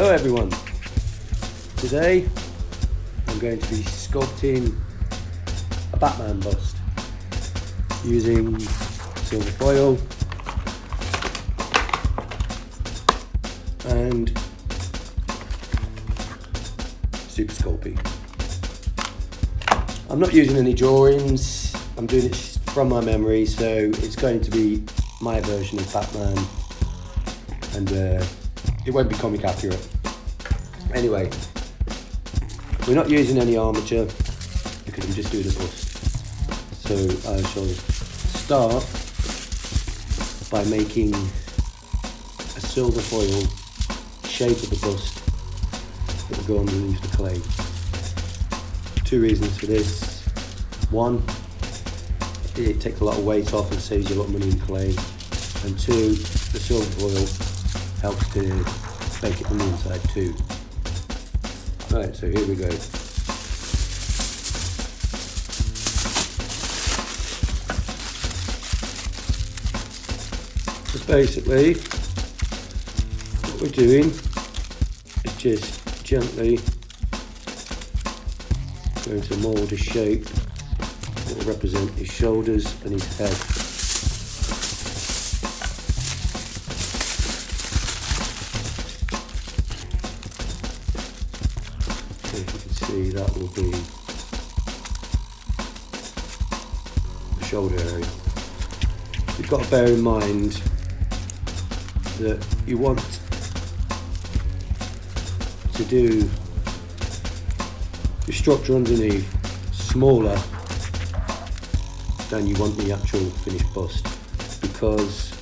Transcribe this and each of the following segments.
Hello everyone, today I'm going to be sculpting a Batman bust using silver foil and Super Sculpting. I'm not using any drawings, I'm doing it from my memory, so it's going to be my version of Batman, and it won't be comic accurate. Anyway, we're not using any armature because I'm just doing a bust. So I shall start by making a silver foil shape of the bust that will go underneath the clay. Two reasons for this. One, it takes a lot of weight off and saves you a lot of money in clay. And two, the silver foil helps to bake it from the inside too. Right, so here we go. Just basically, what we're doing is just gently going to mould a shape that will represent his shoulders and his head. So if you can see, that will be the shoulder area. You've got to bear in mind that you want to do your structure underneath smaller than you want the actual finished bust, because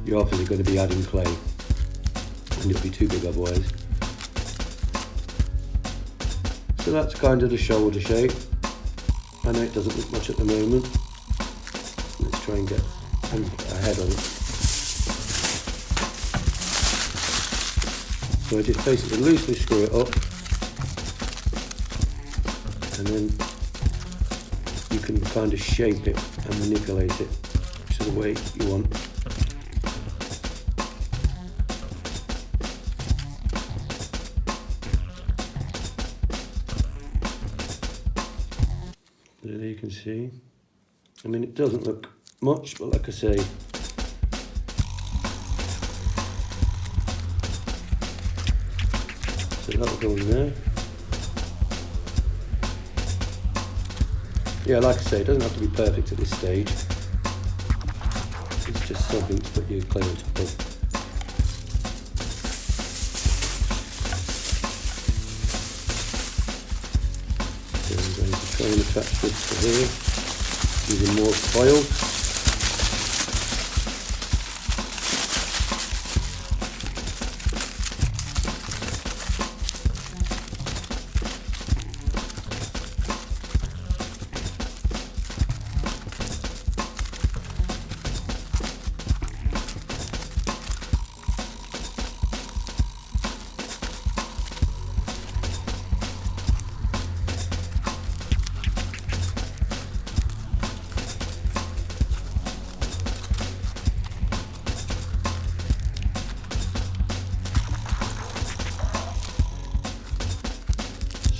you're obviously going to be adding clay and it'll be too big otherwise. So that's kind of the shoulder shape. I know it doesn't look much at the moment. Let's try and get a head on it. So I just basically loosely screw it up, and then you can kind of shape it and manipulate it to the way you want. There you can see. I mean, it doesn't look much, but like I say, so that'll go in there. Yeah, like I say, it doesn't have to be perfect at this stage. It's just something to put your clay on top of. So I'm going to try and attach this to here using more foil.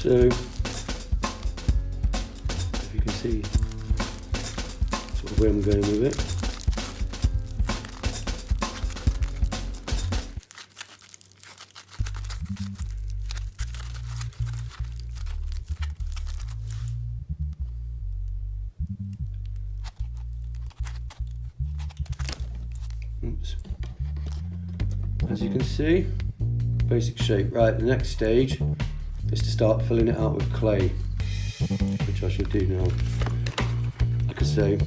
So, if you can see sort of where I'm going with it. Oops. As you can see, basic shape. Right, the next stage is to start filling it out with clay, which I should do now. Like I say,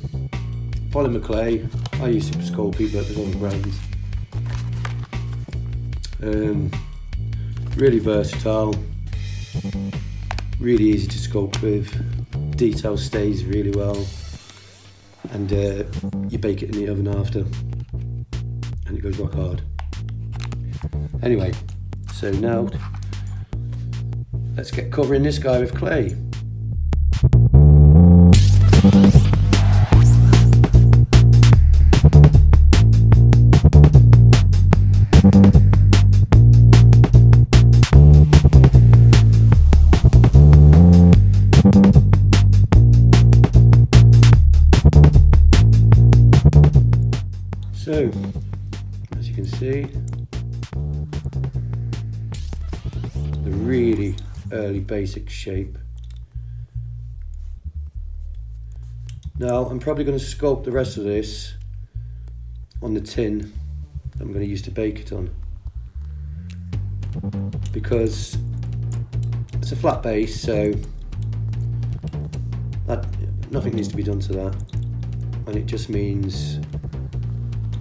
polymer clay. I use Super Sculpting, but there's other brands. Really versatile, really easy to sculpt with, detail stays really well, and you bake it in the oven after and it goes rock hard. Anyway, so now let's get covering this guy with clay. So, as you can see, the really early basic shape. Now I'm probably going to sculpt the rest of this on the tin I'm going to use to bake it on, because it's a flat base, so that nothing needs to be done to that, and it just means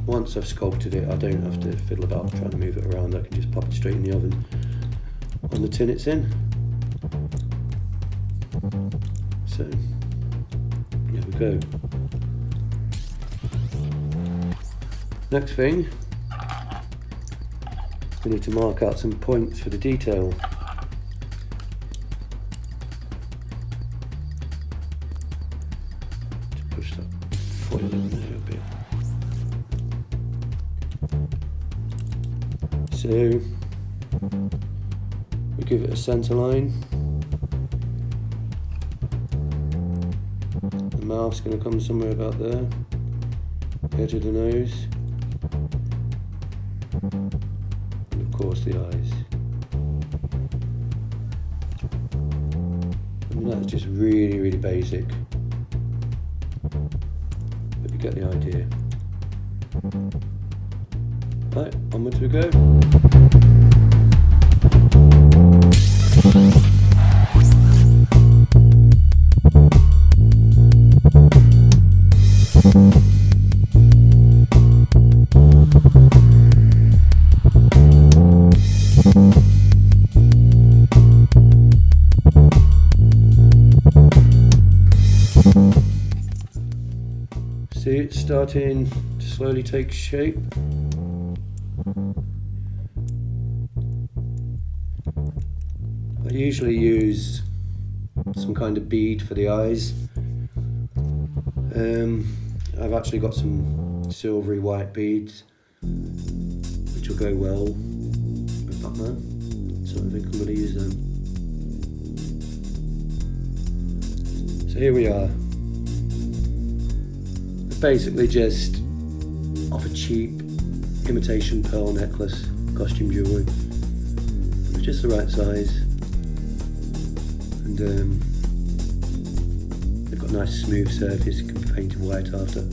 once I've sculpted it I don't have to fiddle about trying to move it around. I can just pop it straight in the oven on the tin it's in. So there we go. Next thing, we need to mark out some points for the detail. To push that foil in there a bit. So we give it a centre line. The mouth's going to come somewhere about there. Edge of the nose. And of course the eyes. And that's just really, really basic. But you get the idea. Right, onwards we go. See, it's starting to slowly take shape. I usually use some kind of bead for the eyes. I've actually got some silvery white beads which will go well with Batman, so I think I'm going to use them. So here we are. Basically just off a cheap imitation pearl necklace, costume jewellery. It's just the right size, and they've got a nice smooth surface. It can be painted white after.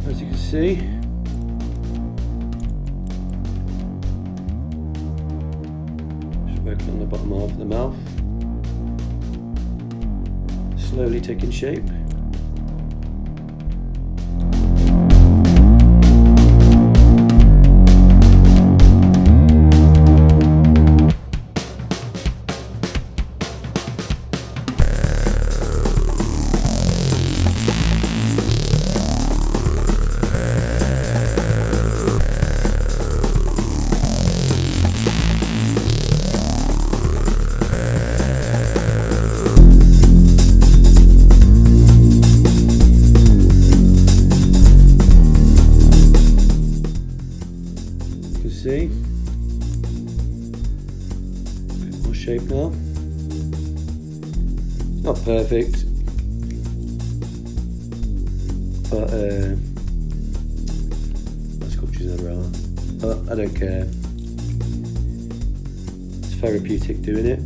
As you can see, just working on the bottom half of the mouth, slowly taking shape. See, a bit more shape now. It's not perfect, but my sculptures never are. But I don't care. It's therapeutic doing it.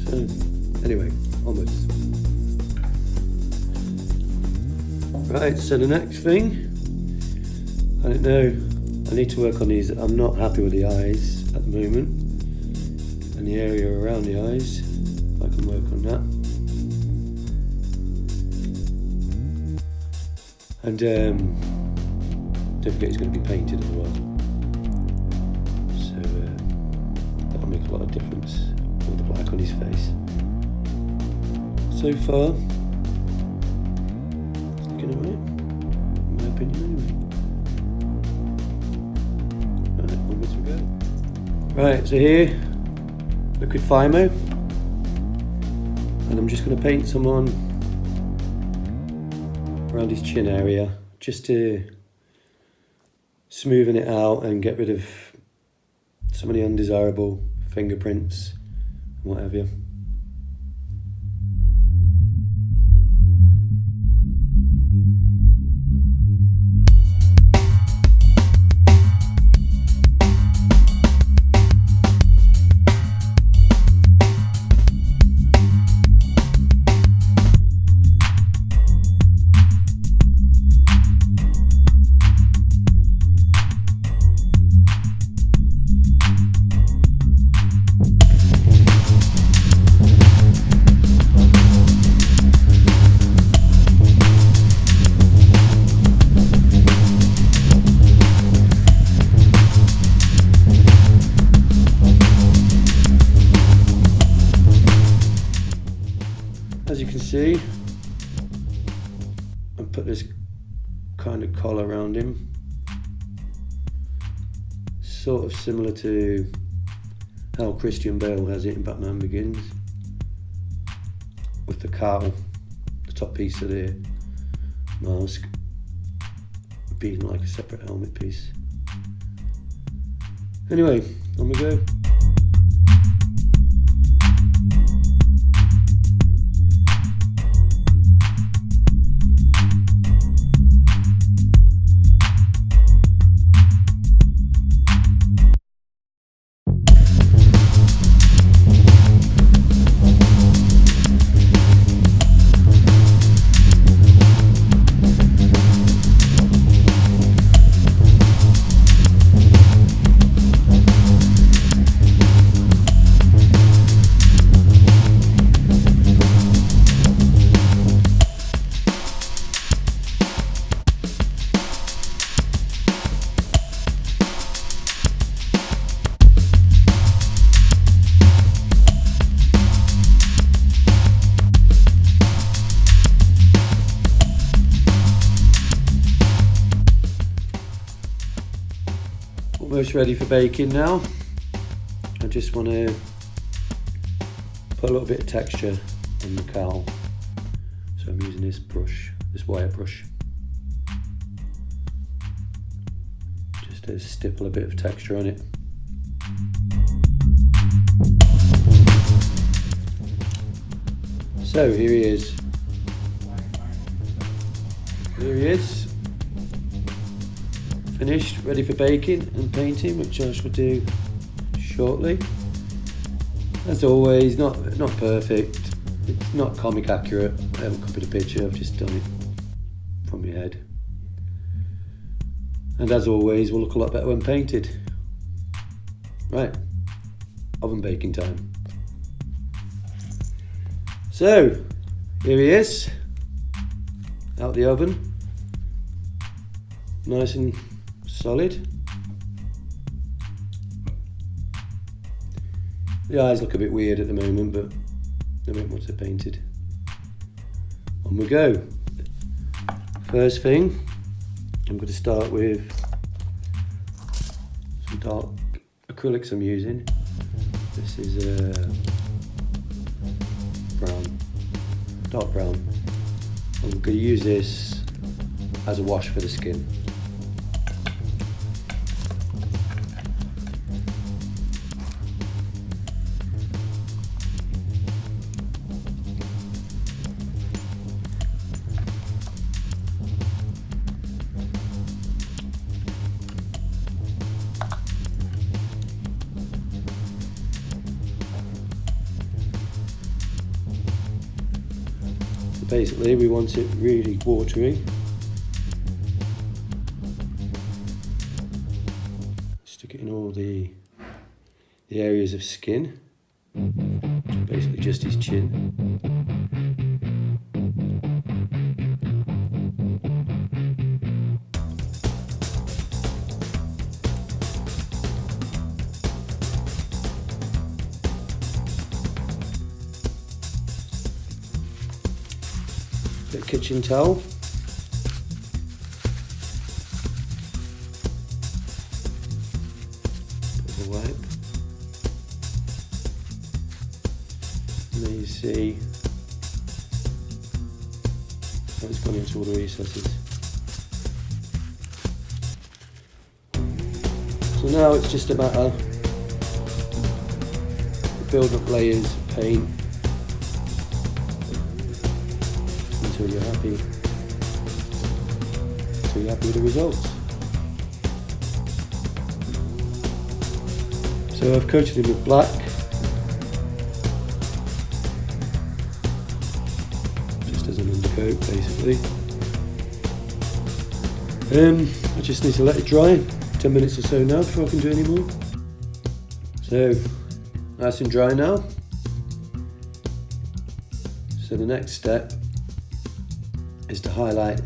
So. Anyway, onwards. Right, so the next thing, I don't know, I need to work on these. I'm not happy with the eyes at the moment, and the area around the eyes. I can work on that. And don't forget he's going to be painted as well. So that'll make a lot of difference with the black on his face. So far, it's looking alright, in my opinion anyway. Right, onwards we go. Right, so here, liquid Fimo. And I'm just going to paint some on around his chin area, just to smoothen it out and get rid of some of the undesirable fingerprints and what have you. As you can see, I've put this kind of collar around him, sort of similar to how Christian Bale has it in Batman Begins, with the cowl, the top piece of the mask being like a separate helmet piece. Anyway, on we go. Almost ready for baking now. I just want to put a little bit of texture on the cowl, so I'm using this brush, this wire brush, just to stipple a bit of texture on it. So here he is. Here he is. Finished, ready for baking and painting, which I shall do shortly. As always, not perfect, it's not comic accurate. I haven't copied a picture, I've just done it from my head. And as always, will look a lot better when painted. Right, oven baking time. So, here he is, out the oven, nice and solid. The eyes look a bit weird at the moment, but they won't once they're painted. On we go. First thing, I'm going to start with some dark acrylics I'm using. This is brown, dark brown. I'm going to use this as a wash for the skin. Basically, we want it really watery. Stick it in all the areas of skin, basically just his chin. bit of kitchen towel. Bit of a wipe. And then you see how it's gone into all the recesses. So now it's just a matter of building up layers of paint until you're happy with the results. So I've coated him with black, just as an undercoat basically. I just need to let it dry, 10 minutes or so now before I can do any more. So nice and dry now. So the next step is to highlight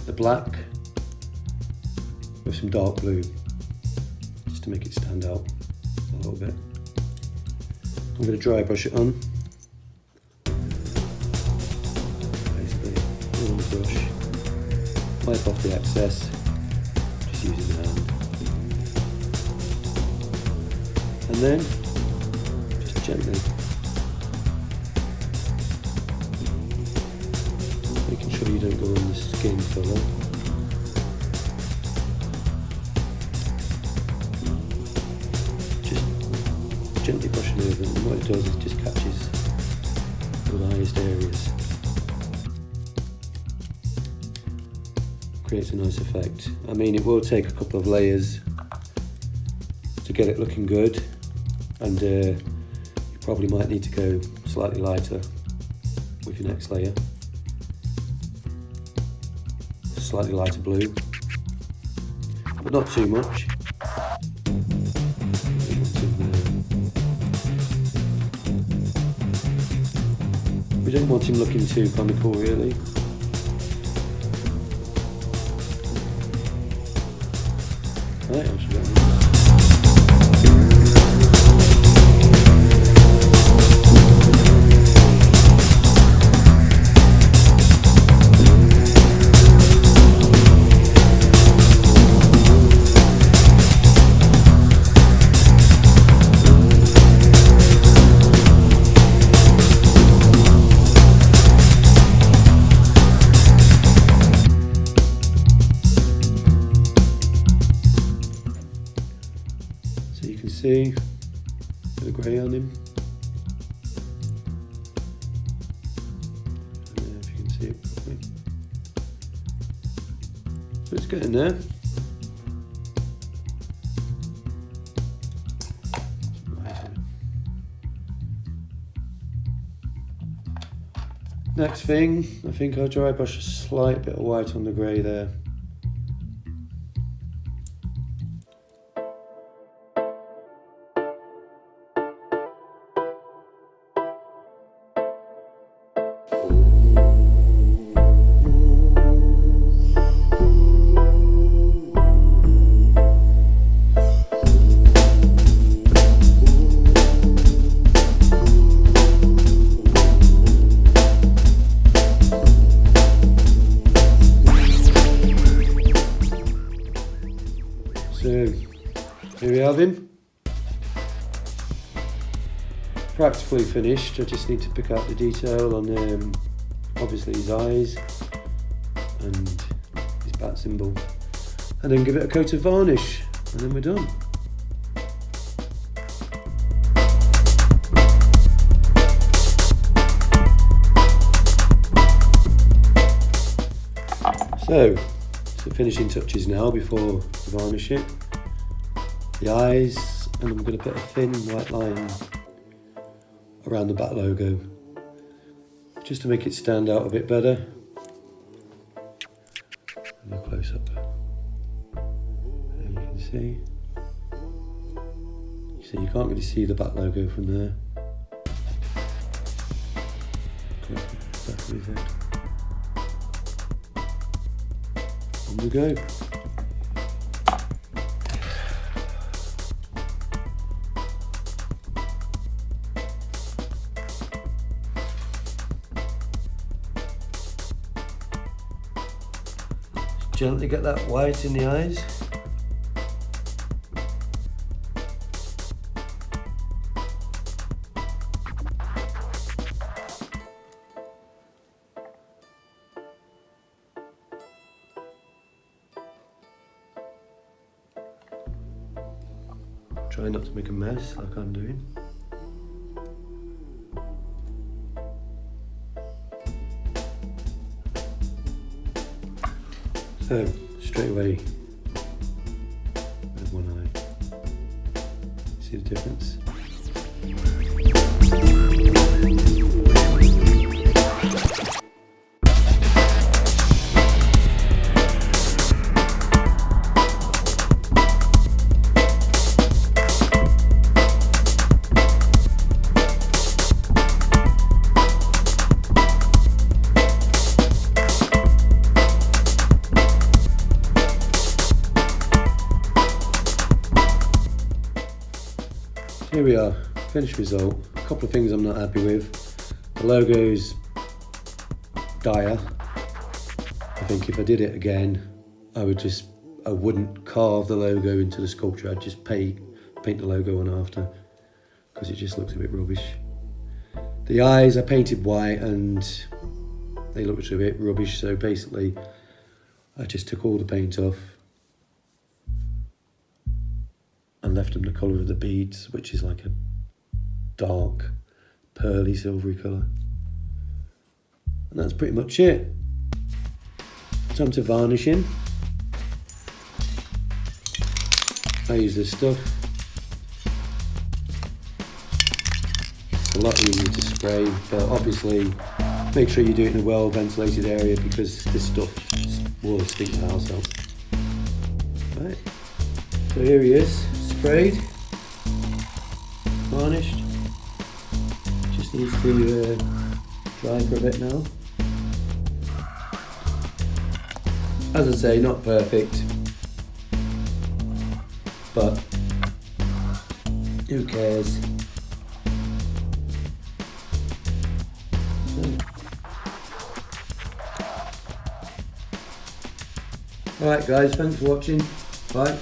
the black with some dark blue, just to make it stand out a little bit. I'm going to dry brush it on. Basically, all on the brush. Wipe off the excess, just using the hand. And then, just gently, making sure you don't go on the skin colour. Just gently brushing over, and what it does is it just catches all the highest areas. Creates a nice effect. I mean, it will take a couple of layers to get it looking good, and you probably might need to go slightly lighter with your next layer. Slightly lighter blue, but not too much. We don't want him looking too comical, really. Right, I should go. So you can see a bit of grey on him. I don't know if you can see it properly. So it's getting there. Next thing, I think I'll dry brush a slight bit of white on the grey there. So here we have him, practically finished. I just need to pick out the detail on obviously his eyes and his bat symbol, and then give it a coat of varnish, and then we're done. So finishing touches now before we varnish it. The eyes, and I'm going to put a thin white line around the bat logo, just to make it stand out a bit better. And a close up. There you can see. So you can't really see the bat logo from there. Back of his head. On we go. gently get that white in the eyes. Try not to make a mess like I'm doing. So, straight away, with one eye. See the difference? Here we are, finished result. A couple of things I'm not happy with. The logo's dire. I think if I did it again, I wouldn't carve the logo into the sculpture. I'd just paint the logo on after, because it just looks a bit rubbish. The eyes I painted white and they looked a bit rubbish, so basically I just took all the paint off and left them the colour of the beads, which is like a dark, pearly, silvery colour. And that's pretty much it. Time to varnishing. I use this stuff. It's a lot easier to spray, but obviously make sure you do it in a well ventilated area, because this stuff will stink the house out. Right, so here he is. Sprayed, varnished, just needs to dry for a bit now. As I say, not perfect, but who cares? Alright guys, thanks for watching, bye.